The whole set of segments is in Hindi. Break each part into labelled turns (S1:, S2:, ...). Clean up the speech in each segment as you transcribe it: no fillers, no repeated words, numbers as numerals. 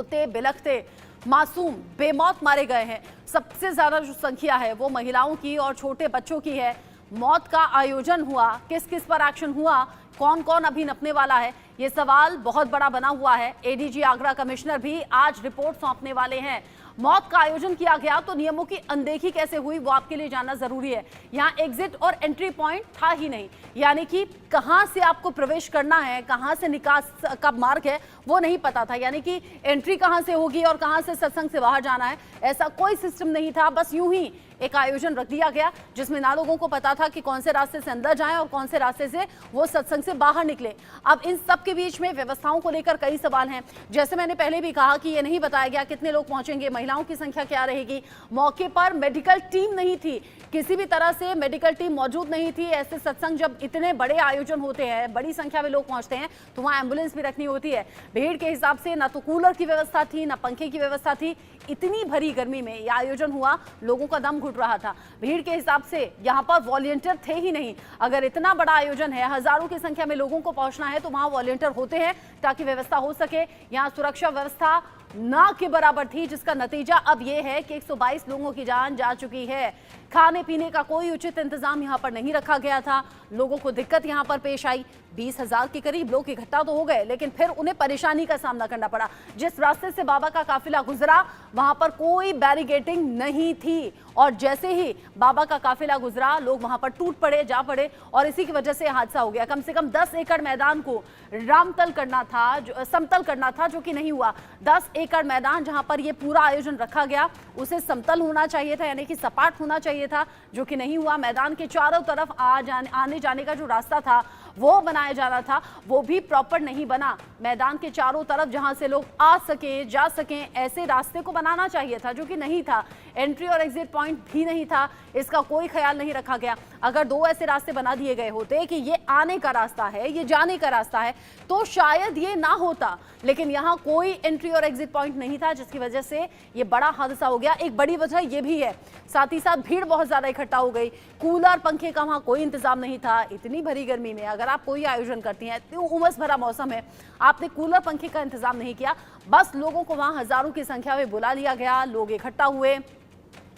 S1: रोते बिलखते मासूम बेमौत मारे गए हैं। सबसे ज्यादा जो संख्या है वो महिलाओं की और छोटे बच्चों की है। मौत का आयोजन हुआ, किस किस पर एक्शन हुआ, कौन कौन अभी नपने वाला है, ये सवाल बहुत बड़ा बना हुआ है। एडीजी आगरा कमिश्नर भी आज रिपोर्ट सौंपने वाले हैं। मौत का आयोजन किया गया तो नियमों की अनदेखी कैसे हुई वो आपके लिए जानना जरूरी है। यहाँ एग्जिट और एंट्री पॉइंट था ही नहीं, यानी कि कहां से आपको प्रवेश करना है, कहां से निकास का मार्ग है वो नहीं पता था। यानी कि एंट्री कहां से होगी और कहां से सत्संग से बाहर जाना है, ऐसा कोई सिस्टम नहीं था। बस यूं ही एक आयोजन रख दिया गया जिसमें ना लोगों को पता था कि कौन से रास्ते से अंदर जाएं और कौन से रास्ते से वो सत्संग से बाहर निकले। अब इन सब के बीच में व्यवस्थाओं को लेकर कई सवाल हैं। जैसे मैंने पहले भी कहा कि ये नहीं बताया गया कितने लोग पहुंचेंगे, महिलाओं की संख्या क्या रहेगी। मौके पर मेडिकल टीम नहीं थी, किसी भी तरह से मेडिकल टीम मौजूद नहीं थी। ऐसे सत्संग जब इतने बड़े आयोजन होते हैं, बड़ी संख्या में लोग पहुंचते हैं तो वहां एम्बुलेंस भी रखनी होती है। भीड़ के हिसाब से ना तो कूलर की व्यवस्था थी, ना पंखे की व्यवस्था थी। इतनी भरी गर्मी में यह आयोजन हुआ, लोगों का दम घुट रहा था। भीड़ के हिसाब से यहाँ पर वॉलंटियर थे ही नहीं। अगर इतना बड़ा आयोजन है, हजारों की संख्या में लोगों को पहुंचना है तो वहां वॉलंटियर होते हैं ताकि व्यवस्था हो सके। यहाँ सुरक्षा व्यवस्था ना के बराबर थी, जिसका नतीजा अब यह है कि 122 लोगों की जान जा चुकी है। खाने पीने का कोई उचित इंतजाम यहाँ पर नहीं रखा गया था। लोगों को दिक्कत यहाँ पर पेश आई। 20,000 के करीब लोग इकट्ठा तो हो गए, लेकिन फिर उन्हें परेशानी का सामना करना पड़ा। जिस रास्ते से बाबा का काफिला गुजरा वहां पर कोई बैरिकेडिंग नहीं थी, और जैसे ही बाबा का काफिला गुजरा लोग वहां पर टूट पड़े, जा पड़े, और इसी की वजह से हादसा हो गया। कम से कम 10 एकड़ मैदान को रामतल करना था, समतल करना था, जो कि नहीं हुआ। 10 एकड़ मैदान जहां पर यह पूरा आयोजन रखा गया उसे समतल होना चाहिए था, यानी कि सपाट होना चाहिए था, जो कि नहीं हुआ। मैदान के चारों तरफ आने जाने का जो रास्ता था वो बनाया जाना था, वो भी प्रॉपर नहीं बना। मैदान के चारों तरफ जहां से लोग आ सकें, जा सकें, ऐसे रास्ते को बनाना चाहिए था, जो कि नहीं था। एंट्री और एग्जिट पॉइंट भी नहीं था, इसका कोई ख्याल नहीं रखा गया। अगर 2 ऐसे रास्ते बना दिए गए होते कि ये आने का रास्ता है, ये जाने का रास्ता है, तो शायद ये ना होता। लेकिन यहाँ कोई एंट्री और एग्जिट पॉइंट नहीं था, जिसकी वजह से ये बड़ा हादसा हो गया। एक बड़ी वजह ये भी है, साथ ही साथ भीड़ बहुत ज्यादा इकट्ठा हो गई। कूलर पंखे का वहां कोई इंतजाम नहीं था। इतनी भरी गर्मी में अगर आप कोई आयोजन करती हैं, इतनी उमस भरा मौसम है, आपने कूलर पंखे का इंतजाम नहीं किया, बस लोगों को वहां हजारों की संख्या में बुला लिया गया, लोग इकट्ठा हुए।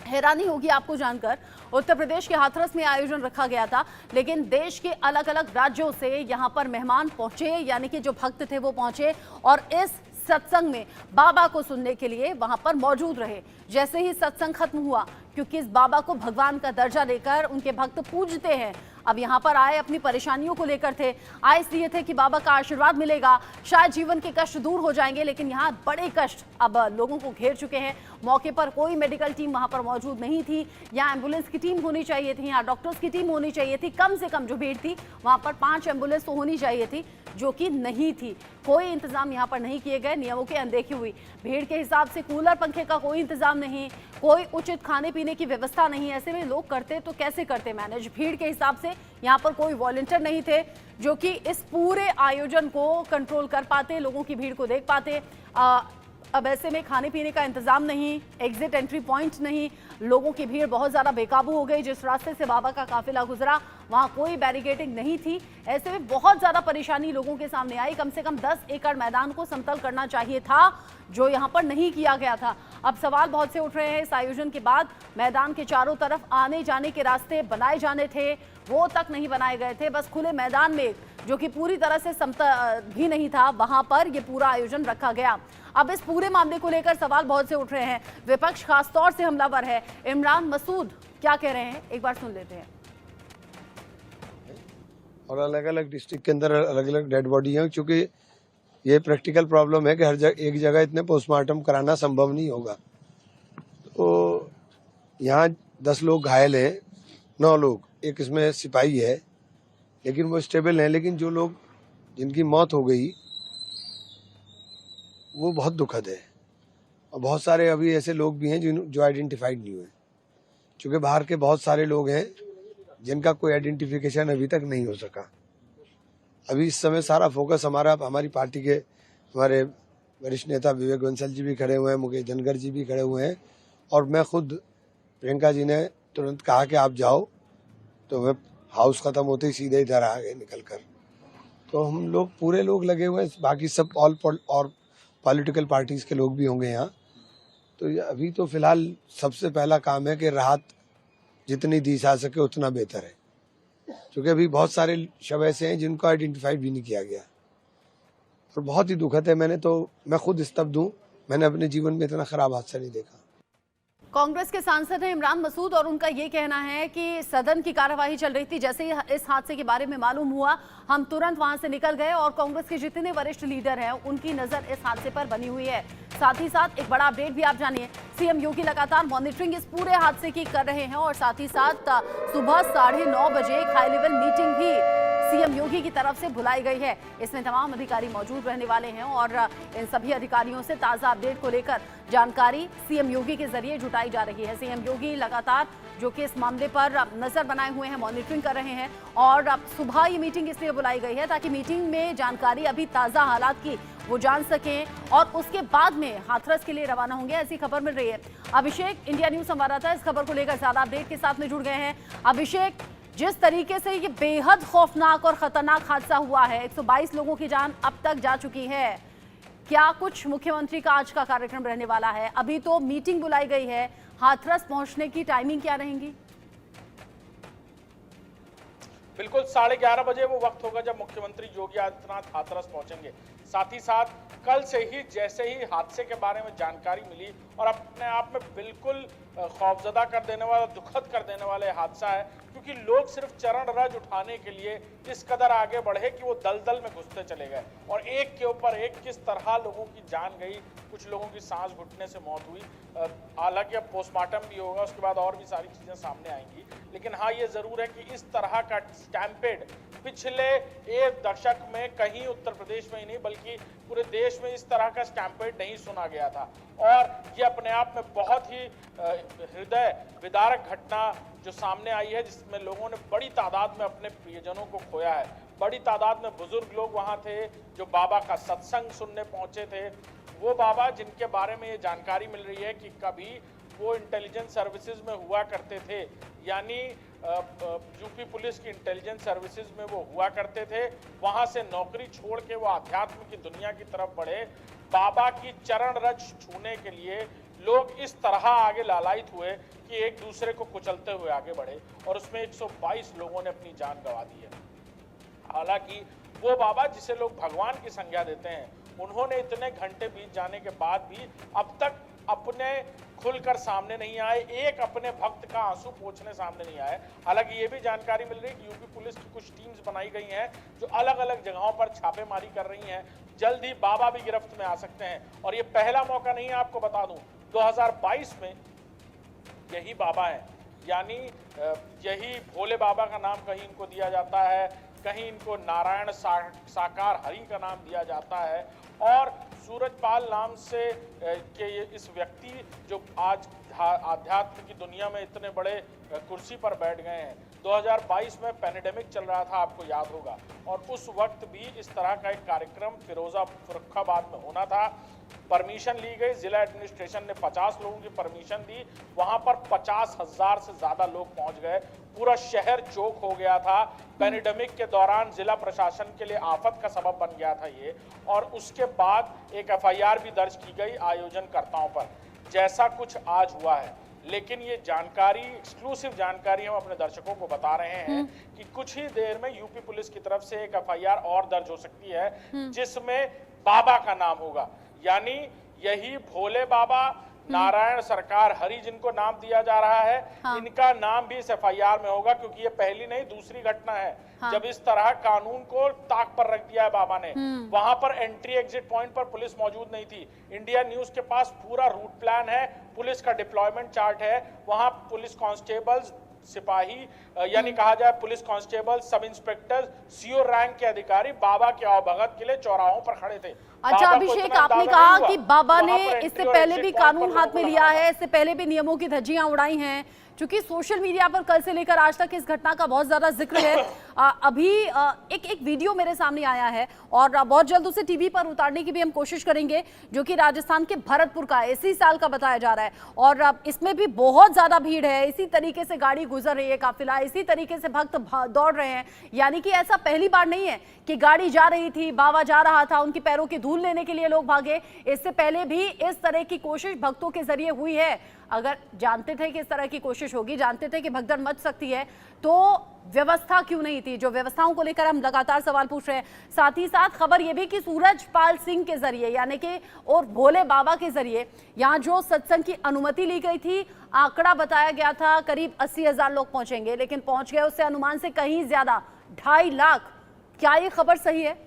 S1: हैरानी होगी आपको जानकर, उत्तर प्रदेश के हाथरस में आयोजन रखा गया था, लेकिन देश के अलग अलग राज्यों से यहां पर मेहमान पहुंचे, यानी कि जो भक्त थे वो पहुंचे और इस सत्संग में बाबा को सुनने के लिए वहां पर मौजूद रहे। जैसे ही सत्संग खत्म हुआ, क्योंकि इस बाबा को भगवान का दर्जा देकर उनके भक्त पूजते हैं, अब यहाँ पर आए अपनी परेशानियों को लेकर थे, आए इसलिए थे कि बाबा का आशीर्वाद मिलेगा, शायद जीवन के कष्ट दूर हो जाएंगे। लेकिन यहाँ बड़े कष्ट अब लोगों को घेर चुके हैं। मौके पर कोई मेडिकल टीम वहां पर मौजूद नहीं थी। यहाँ एम्बुलेंस की टीम होनी चाहिए थी, यहाँ डॉक्टर्स की टीम होनी चाहिए थी। कम से कम जो भीड़ थी वहां पर 5 एम्बुलेंस तो होनी चाहिए थी, जो कि नहीं थी। कोई इंतजाम यहाँ पर नहीं किए गए, नियमों की अनदेखी हुई। भीड़ के हिसाब से कूलर पंखे का कोई इंतजाम नहीं, कोई उचित खाने पीने की व्यवस्था नहीं। ऐसे में लोग करते तो कैसे करते मैनेज। भीड़ के हिसाब से यहाँ पर कोई वॉलंटियर नहीं थे जो कि इस पूरे आयोजन को कंट्रोल कर पाते, लोगों की भीड़ को देख पाते। अब ऐसे में खाने पीने का इंतजाम नहीं, एग्जिट एंट्री पॉइंट नहीं, लोगों की भीड़ बहुत ज़्यादा बेकाबू हो गई। जिस रास्ते से बाबा का काफिला गुजरा वहाँ कोई बैरिकेडिंग नहीं थी। ऐसे में बहुत ज़्यादा परेशानी लोगों के सामने आई। कम से कम 10 एकड़ मैदान को समतल करना चाहिए था, जो यहाँ पर नहीं किया गया था। अब सवाल बहुत से उठ रहे हैं इस आयोजन के बाद। मैदान के चारों तरफ आने जाने के रास्ते बनाए जाने थे, वो तक नहीं बनाए गए थे। बस खुले मैदान में, जो कि पूरी तरह से समतल भी नहीं था, वहां पर ये पूरा आयोजन रखा गया। अब इस पूरे मामले को लेकर सवाल बहुत से उठ रहे हैं। विपक्ष खासतौर से हमलावर है। इमरान मसूद क्या कह रहे हैं, एक बार सुन लेते हैं।
S2: और अलग अलग डिस्ट्रिक्ट के अंदर अलग अलग डेड बॉडी है, क्योंकि ये प्रैक्टिकल प्रॉब्लम है कि हर जगह एक जगह इतने पोस्टमार्टम कराना संभव नहीं होगा। तो यहाँ 10 लोग घायल हैं, 9 लोग, एक इसमें सिपाही है, लेकिन वो स्टेबल हैं। लेकिन जो लोग जिनकी मौत हो गई वो बहुत दुखद है। और बहुत सारे अभी ऐसे लोग भी हैं जो आइडेंटिफाइड नहीं हुए, क्योंकि बाहर के बहुत सारे लोग हैं जिनका कोई आइडेंटिफिकेशन अभी तक नहीं हो सका। अभी इस समय सारा फोकस हमारी पार्टी के हमारे वरिष्ठ नेता विवेक बंसल जी भी खड़े हुए हैं, मुकेश धनगर जी भी खड़े हुए हैं, और मैं खुद, प्रियंका जी ने तुरंत कहा कि आप जाओ, तो मैं हाउस खत्म होते ही सीधे इधर आ गए निकल कर। तो हम लोग पूरे लोग लगे हुए हैं, बाकी सब पॉलिटिकल पार्टीज के लोग भी होंगे यहाँ। तो अभी तो फिलहाल सबसे पहला काम है कि राहत जितनी दी जा सके उतना बेहतर है, क्योंकि अभी बहुत सारे शव ऐसे हैं जिनको आइडेंटिफाइड भी नहीं किया गया और बहुत ही दुखद है। मैं खुद स्तब्ध हूँ, मैंने अपने जीवन में इतना खराब हादसा नहीं देखा।
S1: कांग्रेस के सांसद हैं इमरान मसूद और उनका ये कहना है कि सदन की कार्यवाही चल रही थी, जैसे ही इस हादसे के बारे में मालूम हुआ हम तुरंत वहां से निकल गए और कांग्रेस के जितने वरिष्ठ लीडर हैं उनकी नजर इस हादसे पर बनी हुई है। साथ ही साथ एक बड़ा अपडेट भी आप जानिए, सीएम योगी लगातार मॉनिटरिंग इस पूरे हादसे की कर रहे हैं और साथ ही साथ सुबह 9:30 बजे एक हाई लेवल मीटिंग भी सीएम योगी की तरफ से बुलाई गई है। इसमें तमाम अधिकारी मौजूद रहने वाले हैं और इन सभी अधिकारियों से ताजा अपडेट को लेकर जानकारी सीएम योगी के जरिए जुटाई जा रही है। सीएम योगी लगातार जो कि इस मामले पर नजर बनाए हुए हैं, मॉनिटरिंग कर रहे हैं और अब सुबह ये मीटिंग इसलिए बुलाई गई है ताकि मीटिंग में जानकारी अभी ताजा हालात की वो जान सकें और उसके बाद में हाथरस के लिए रवाना होंगे, ऐसी खबर मिल रही है। अभिषेक, इंडिया न्यूज संवाददाता, इस खबर को लेकर ज्यादा अपडेट के साथ में जुड़ गए हैं। अभिषेक, जिस तरीके से ये बेहद खौफनाक और खतरनाक हादसा हुआ है, 122 लोगों की जान अब तक जा चुकी है, क्या कुछ मुख्यमंत्री का आज का कार्यक्रम रहने वाला है? अभी तो मीटिंग बुलाई गई है, हाथरस पहुंचने की टाइमिंग क्या रहेंगी?
S3: बिल्कुल 11:30 बजे वो वक्त होगा जब मुख्यमंत्री योगी आदित्यनाथ हाथरस पहुंचेंगे। साथ ही साथ कल से ही जैसे ही हादसे के बारे में जानकारी मिली और अपने आप में बिल्कुल खौफजदा कर देने वाला, दुखद कर देने वाला हादसा है, क्योंकि लोग सिर्फ चरण रज उठाने के लिए इस कदर आगे बढ़े कि वो दलदल में घुसते चले गए और एक के ऊपर एक किस तरह लोगों की जान गई, कुछ लोगों की सांस घुटने से मौत हुई। हालांकि अब पोस्टमार्टम भी होगा, उसके बाद और भी सारी चीजें सामने आएंगी, लेकिन हाँ ये जरूर है कि इस तरह का स्टैम्पेड पिछले एक दशक में कहीं उत्तर प्रदेश में ही नहीं बल्कि पूरे देश में इस तरह का स्टैम्पेड नहीं सुना गया था और ये अपने आप में बहुत ही हृदय विदारक घटना जो सामने आई है, जिसमें लोगों ने बड़ी तादाद में अपने प्रियजनों को खोया है। बड़ी तादाद में बुजुर्ग लोग वहां थे जो बाबा का सत्संग सुनने पहुंचे थे, वो बाबा जिनके बारे में ये जानकारी मिल रही है कि कभी वो इंटेलिजेंस सर्विसेज में हुआ करते थे, यानी यूपी पुलिस की इंटेलिजेंस सर्विसेज में वो हुआ करते थे। वहां से नौकरी छोड़ के वो आध्यात्म की दुनिया की तरफ बढ़े। बाबा की चरण रज छूने के लिए लोग इस तरह आगे लालायित हुए कि एक दूसरे को कुचलते हुए आगे बढ़े और उसमें 122 लोगों ने अपनी जान गंवा दी है। हालांकि वो बाबा जिसे लोग भगवान की संज्ञा देते हैं, उन्होंने इतने घंटे बीत जाने के बाद भी अब तक अपने खुलकर सामने नहीं आए, एक अपने भक्त का आंसू पोंछने सामने नहीं आए। हालांकि ये भी जानकारी मिल रही है कि यूपी पुलिस की कुछ टीम्स बनाई गई हैं जो अलग अलग जगहों पर छापेमारी कर रही हैं। जल्द ही बाबा भी गिरफ्त में आ सकते हैं और ये पहला मौका नहीं है। आपको बता दूं 2022 में यही बाबा है, यानी यही भोले बाबा का नाम कहीं इनको दिया जाता है, कहीं इनको नारायण साकार हरि का नाम दिया जाता है और सूरजपाल नाम से के इस व्यक्ति जो आज आध्यात्म की दुनिया में इतने बड़े कुर्सी पर बैठ गए हैं। 2022 में पैंडेमिक चल रहा था, आपको याद होगा, और उस वक्त भी इस तरह का एक कार्यक्रम फर्रुखाबाद में होना था। परमिशन ली गई, जिला एडमिनिस्ट्रेशन ने 50 लोगों की परमिशन दी, वहां पर 50,000 से ज्यादा लोग पहुंच गए, पूरा शहर चौक हो गया था। पैंडेमिक के दौरान जिला प्रशासन के लिए आफत का सबब बन गया था ये, और उसके बाद एक एफआईआर भी दर्ज की गई आयोजनकर्ताओं पर, जैसा कुछ आज हुआ है। लेकिन ये जानकारी, एक्सक्लूसिव जानकारी हम अपने दर्शकों को बता रहे हैं कि कुछ ही देर में यूपी पुलिस की तरफ से एक एफआईआर और दर्ज हो सकती है जिसमें बाबा का नाम होगा, यानी यही भोले बाबा, नारायण सरकार हरि जिनको नाम दिया जा रहा है, इनका नाम भी इस एफआईआर में होगा, क्योंकि ये पहली नहीं दूसरी घटना है जब इस तरह कानून को ताक पर रख दिया है बाबा ने। वहां पर एंट्री एग्जिट पॉइंट पर पुलिस मौजूद नहीं थी। इंडिया न्यूज के पास पूरा रूट प्लान है, पुलिस का डिप्लॉयमेंट चार्ट है, वहां पुलिस कांस्टेबल्स, सिपाही, यानी कहा जाए police constable, sub inspector, CO rank के अधिकारी बाबा के अवभगत के लिए चौराहों पर खड़े थे।
S1: अच्छा अभिषेक, आपने कहा कि बाबा ने इससे पहले भी कानून हाथ में लिया है, इससे पहले भी नियमों की धज्जियां उड़ाई हैं, क्योंकि सोशल मीडिया पर कल से लेकर आज तक इस घटना का बहुत ज्यादा जिक्र है। अभी एक वीडियो मेरे सामने आया है और बहुत जल्द उसे टीवी पर उतारने की भी हम कोशिश करेंगे, जो कि राजस्थान के भरतपुर का है, इसी साल का बताया जा रहा है और इसमें भी बहुत ज्यादा भीड़ है, इसी तरीके से गाड़ी गुजर रही है, काफिला, इसी तरीके से भक्त दौड़ रहे हैं। यानी कि ऐसा पहली बार नहीं है कि गाड़ी जा रही थी, बाबा जा रहा था, उनकी पैरों की धूल धूल लेने के लिए लोग भागे। इससे पहले भी इस तरह की कोशिश भक्तों के जरिए हुई है। अगर जानते थे कि इस तरह की कोशिश होगी, जानते थे कि भगदड़ मच सकती है, तो व्यवस्था क्यों नहीं थी? जो व्यवस्थाओं को लेकर हम लगातार सवाल पूछ रहे हैं। साथ ही साथ खबर यह भी कि सूरजपाल सिंह के जरिए यानी कि और भोले बाबा के जरिए यहाँ जो सत्संग की अनुमति ली गई थी, आंकड़ा बताया गया था करीब 80,000 लोग पहुंचेंगे, लेकिन पहुंच गए उससे अनुमान से कहीं ज्यादा 2.5 लाख। क्या ये खबर सही है?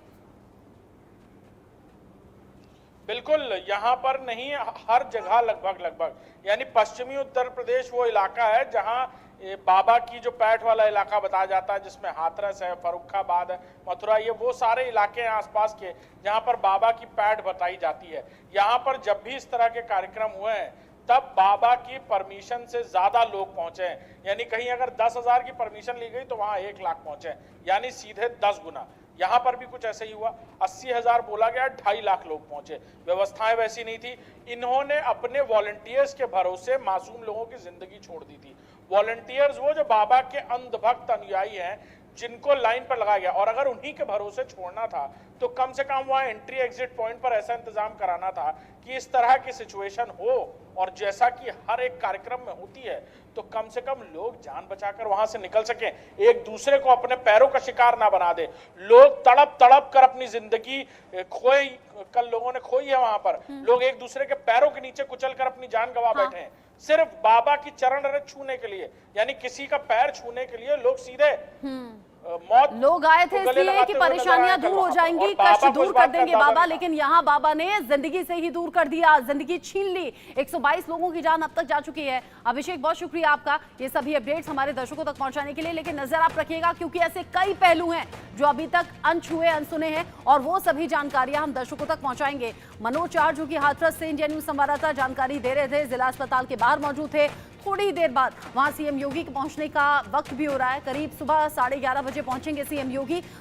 S3: बिल्कुल, यहाँ पर नहीं, हर जगह लगभग यानी पश्चिमी उत्तर प्रदेश वो इलाका है जहाँ बाबा की जो पैठ वाला इलाका बताया जाता है, जिसमें हाथरस है, फर्रुखाबाद है, मथुरा, ये वो सारे इलाके हैं आसपास के जहाँ पर बाबा की पैठ बताई जाती है। यहाँ पर जब भी इस तरह के कार्यक्रम हुए हैं तब बाबा की परमिशन से ज्यादा लोग पहुंचे हैं। यानी कहीं अगर 10,000 की परमिशन ली गई तो वहां 1 लाख पहुंचे, यानी सीधे 10 गुना। यहाँ पर भी कुछ ऐसा ही हुआ, 80,000 बोला गया, 2.5 लाख लोग पहुंचे। व्यवस्थाएं वैसी नहीं थी। इन्होंने अपने वॉलंटियर्स के भरोसे मासूम लोगों की जिंदगी छोड़ दी थी। वॉलंटियर्स वो जो बाबा के अंधभक्त अनुयायी हैं, जिनको लाइन पर लगाया गया, और अगर उन्हीं के भरोसे छोड़ना था तो कम से कम वहां एंट्री एग्जिट पॉइंट पर ऐसा इंतजाम कराना था कि इस तरह की सिचुएशन हो, और जैसा कि हर एक कार्यक्रम में होती है, तो कम से कम लोग जान बचाकर वहां से निकल सकें, एक दूसरे को अपने पैरों का शिकार ना बना दे। लोग तड़प तड़प कर अपनी जिंदगी खोई, कल लोगों ने खोई है वहां पर। लोग एक दूसरे के पैरों के नीचे कुचल कर अपनी जान गंवा बैठे हैं, सिर्फ बाबा की चरण रज छूने के लिए। यानी किसी का पैर छूने के लिए लोग सीधे मौत,
S1: लोग आए थे इसलिए कि परेशानियां दूर हो जाएंगी, कष्ट दूर कर देंगे बाबा, लेकिन यहाँ बाबा ने जिंदगी से ही दूर कर दिया, जिंदगी छीन ली। 122 लोगों की जान अब तक जा चुकी है। अभिषेक, बहुत शुक्रिया आपका ये सभी अपडेट्स हमारे दर्शकों तक पहुंचाने के लिए। लेकिन नजर आप रखिएगा, क्योंकि ऐसे कई पहलू हैं जो अभी तक अनछुए अनसुने हैं, और वो सभी जानकारियां हम दर्शकों तक पहुंचाएंगे। मनोज चार, जो कि हाथरस से इंडिया न्यूज संवाददाता जानकारी दे रहे थे, जिला अस्पताल के बाहर मौजूद थे। थोड़ी देर बाद वहां सीएम योगी के पहुंचने का वक्त भी हो रहा है, करीब सुबह 11:30 बजे पहुंचेंगे सीएम योगी।